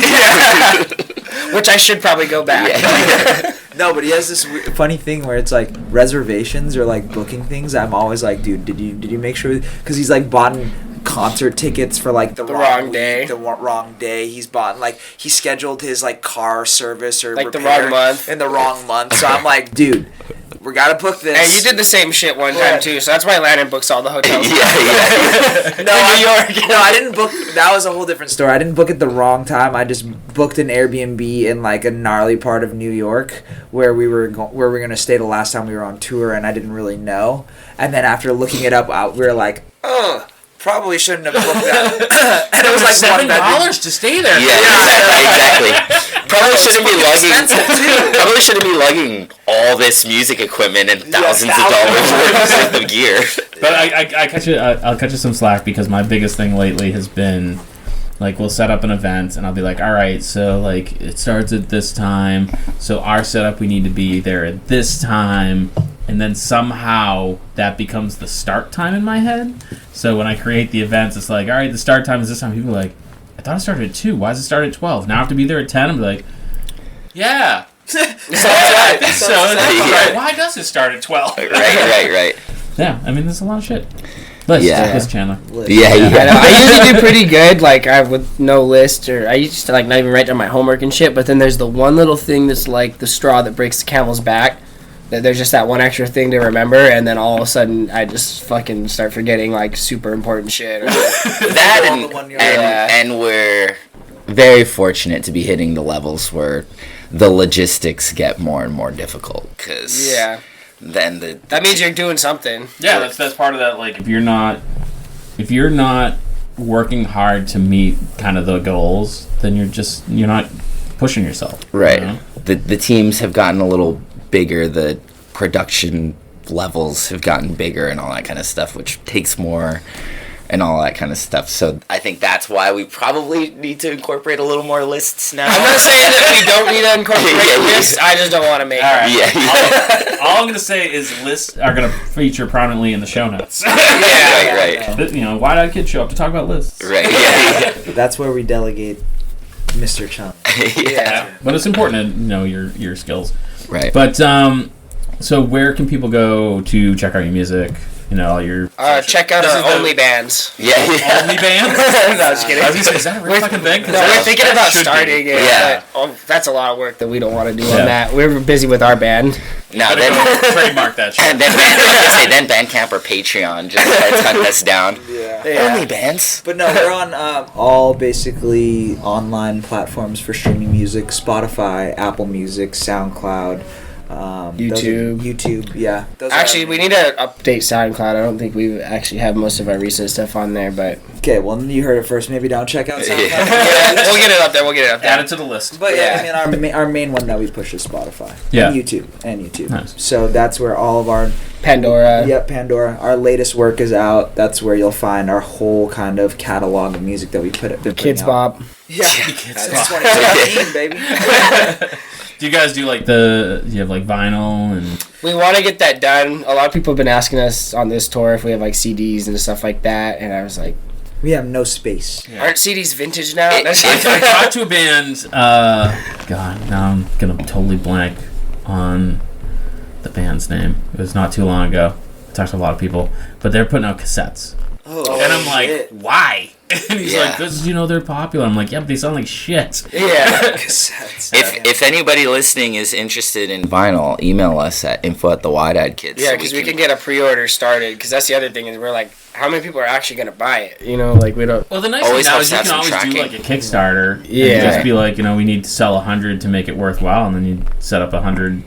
Which I should probably go back. Yeah. No, but he has this funny thing where it's like reservations or like booking things. I'm always like, dude, did you make sure? Because he's like bought concert tickets for like the wrong day. The wrong day. He's bought like he scheduled his like car service or like the wrong month in the wrong month. So I'm like, dude, we gotta book this. And you did the same shit one time too, so that's why Landon books all the hotels. Yeah. No, New York. No, I didn't book. That was a whole different story. I didn't book it the wrong time. I just booked an Airbnb in like a gnarly part of New York where we were gonna stay the last time we were on tour, and I didn't really know. And then after looking it up, we were like, probably shouldn't have booked that. And it was like $7 to stay there. Yeah, exactly. Probably shouldn't be lugging all this music equipment and thousands of dollars worth of gear. But I'll cut you some slack because my biggest thing lately has been like we'll set up an event and I'll be like, all right, so like it starts at this time, so our setup we need to be there at this time. And then somehow that becomes the start time in my head. So when I create the events, it's like, all right, the start time is this time. People are like, I thought it started at 2. Why does it start at 12? Now I have to be there at 10. I'm like, yeah. So why does it start at 12? Right. Yeah, I mean, there's a lot of shit. List, Chandler. Yeah. I usually do pretty good, like with no list, or I used to like not even write down my homework and shit. But then there's the one little thing that's like the straw that breaks the camel's back. There's just that one extra thing to remember, and then all of a sudden I just fucking start forgetting like super important shit. And we're very fortunate to be hitting the levels where the logistics get more and more difficult. Cause then that means you're doing something. Yeah, that's part of that. Like if you're not working hard to meet kind of the goals, then you're not pushing yourself. Right. You know? The teams have gotten a little bigger, the production levels have gotten bigger and all that kind of stuff, which takes more and all that kind of stuff. So I think that's why we probably need to incorporate a little more lists now. I'm not saying that we don't need to incorporate lists. I just don't want to make them. Yeah. All I'm going to say is lists are going to feature prominently in the show notes. Right. You know, Wide-Eyed Kid show up to talk about lists. Right. Yeah. That's where we delegate Mr. Chung. Yeah. But it's important to know your skills. Right. But so where can people go to check out your music? You know, all your check out our Only Bands. Yeah. Only Bands? No, just kidding. Is that a real fucking thing? No, we're thinking about starting it. Yeah. But, that's a lot of work that we don't want to do on that. We're busy with our band. Now then, trademark that shit. And then Bandcamp or Patreon just hunt us down. Yeah. Only Bands. But no, we're on all basically online platforms for streaming music: Spotify, Apple Music, SoundCloud. YouTube. Yeah. Actually, we need to update SoundCloud. I don't think we actually have most of our recent stuff on there, but... Okay, well, you heard it first. Maybe don't check out SoundCloud. Yeah, we'll get it up there. Add it to the list. But yeah, I mean, our main one that we push is Spotify. Yeah. And YouTube. Nice. So that's where all of our... Pandora. Yep, Pandora. Our latest work is out. That's where you'll find our whole kind of catalog of music that we been putting Kids out. Bop. Yeah. Since 2017, baby. Do you guys do like do you have like vinyl and? We want to get that done. A lot of people have been asking us on this tour if we have like CDs and stuff like that, and I was like, we have no space. Aren't CDs vintage now? I talked to a band. God, now I'm gonna totally blank on the band's name. It was not too long ago. I talked to a lot of people, but they're putting out cassettes. Oh, and I'm like, why? And he's like, "Because they're popular." I'm like, "Yeah, but they sound like shit." Yeah. Cassettes. If anybody listening is interested in vinyl, email us at info@thewide-eyed-kids. Yeah, because we can get a pre-order started. Because that's the other thing is we're like, how many people are actually gonna buy it? You know, like we don't. Well, the nice thing now is you can always do like a Kickstarter. Yeah. And just be like, we need to sell 100 to make it worthwhile, and then you set up 100.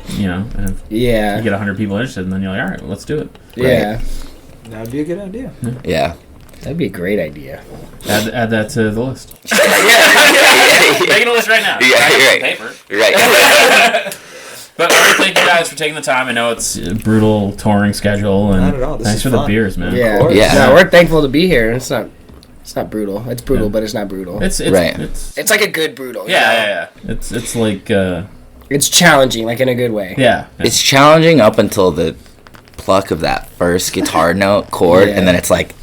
And if you get 100 people interested, and then you're like, all right, let's do it. Yeah. That'd be a good idea. Yeah. That'd be a great idea. Add that to the list. Yeah. Making a list right now. Yeah, you're right. Paper. You're right. But I thank you guys for taking the time. I know it's a brutal touring schedule, and Not at all. This thanks is for fun. the beers, man. Yeah. Yeah. No, we're thankful to be here. It's not brutal. It's brutal, but it's not brutal. It's Right. It's like a good brutal. Yeah. It's like It's challenging, like in a good way. yeah. It's challenging up until the pluck of that first guitar note chord, and then it's like,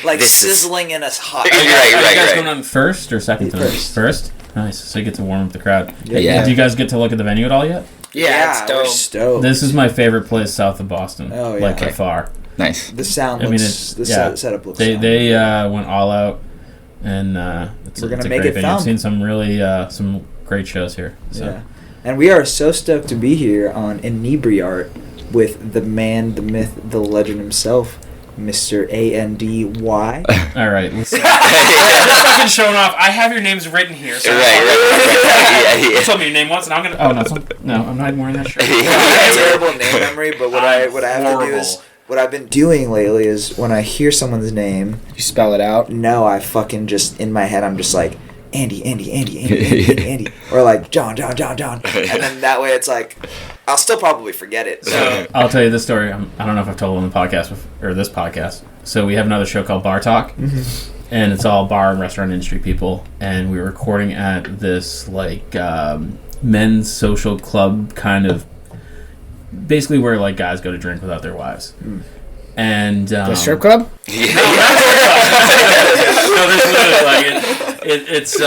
Like This is- sizzling in a hot. Right, Are you guys right. going on first or second tonight? First. Nice. So you get to warm up the crowd. Yeah. Do you guys get to look at the venue at all yet? Yeah, it's we're dope. stoked. This is my favorite place south of Boston. Oh, yeah. Like by far. Nice. The sound I mean, looks. it's The setup looks. They went all out, and it's We're gonna it's a make great it venue. I've thump. seen some really some great shows here. So. Yeah. And we are so stoked to be here on Inebri-art with the man, the myth, the legend himself, Mr. Andy. All right, let's just fucking showing off. I have your names written here. So Right. You Yeah. told me your name once, and I'm gonna. Oh no, I'm not even wearing that shirt. I have terrible name memory, but what I have to do is horrible. what I've been doing lately is when I hear someone's name, You spell it out. no, I fucking just in my head I'm just like Andy, or like John, and then that way it's like I'll still probably forget it. So I'll tell you this story. I don't know if I've told it on the podcast or this podcast. So we have another show called Bar Talk, and it's all bar and restaurant industry people. And we were recording at this like men's social club kind of, basically where like guys go to drink without their wives. And The strip club? no, there's literally like it's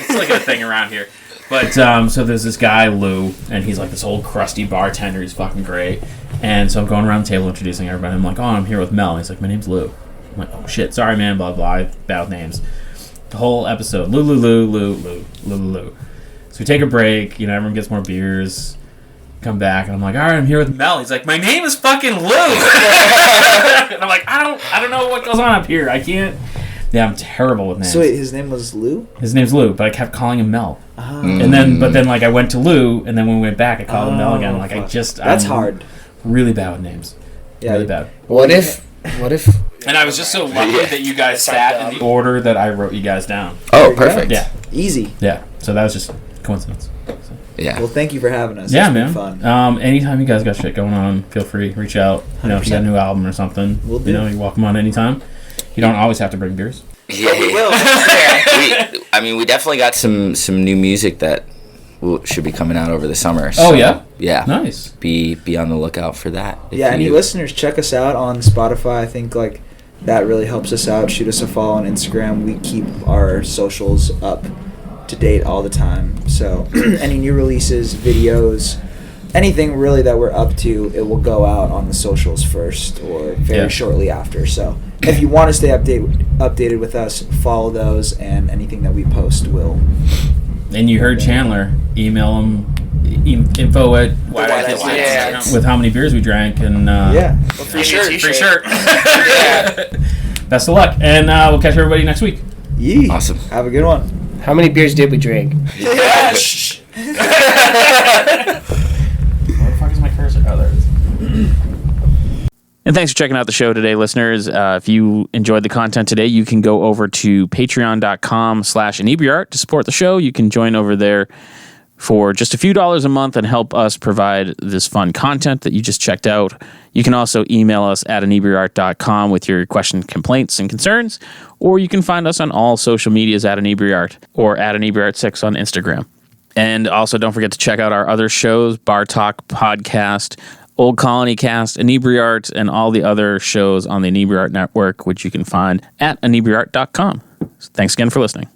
like a thing around here. But so there's this guy Lou, and he's like this old crusty bartender. He's fucking great. And so I'm going around the table introducing everybody. I'm like, oh, I'm here with Mel. And he's like, my name's Lou. I'm like, oh shit, sorry man, blah blah. I'm bad with names. The whole episode, Lou. So we take a break. Everyone gets more beers. Come back, and I'm like, all right, I'm here with Mel. He's like, my name is fucking Lou. And I'm like, I don't know what goes on up here. I can't. Yeah, I'm terrible with names. So wait, his name was Lou? His name's Lou, but I kept calling him Mel. Mm. But then like I went to Lou, and then when we went back, I called him Mel again. Like fuck. I'm hard. Really bad with names. Yeah, Really bad. What if? And I was just so lucky that you guys sat in the order that I wrote you guys down. Oh, perfect. Yeah, Easy. yeah. So that was just coincidence. So. Yeah. Well, thank you for having us. Yeah, It's man. been fun. Anytime you guys got shit going on, feel free, reach out. If you got a new album or something, Will do. you're welcome on anytime. You don't always have to bring beers. Yeah. We will. We definitely got some new music that should be coming out over the summer. Oh, so, yeah? Yeah. Nice. Be on the lookout for that. Yeah, any listeners, check us out on Spotify. I think like that really helps us out. Shoot us a follow on Instagram. We keep our socials up to date all the time. So any new releases, videos, anything really that we're up to, it will go out on the socials first or very shortly after. So if you want to stay updated with us, follow those, and anything that we post will. And you heard Chandler email him info at with how many beers we drank, and Free shirt. free shirt. Best of luck, and we'll catch everybody next week. Yee. Awesome. Have a good one. How many beers did we drink? Yeah. Where the fuck is my cursor? Oh, there it is. And thanks for checking out the show today, listeners. If you enjoyed the content today, you can go over to patreon.com/Inebri-art to support the show. You can join over there for just a few dollars a month and help us provide this fun content that you just checked out. You can also email us at inebri-art.com with your questions, complaints, and concerns, or you can find us on all social medias at Inebri-art or at Inebri-art6 on Instagram. And also don't forget to check out our other shows, Bar Talk Podcast, Old Colony Cast, Inebri-art, and all the other shows on the Inebri-art Network, which you can find at Inebri-art.com. Thanks again for listening.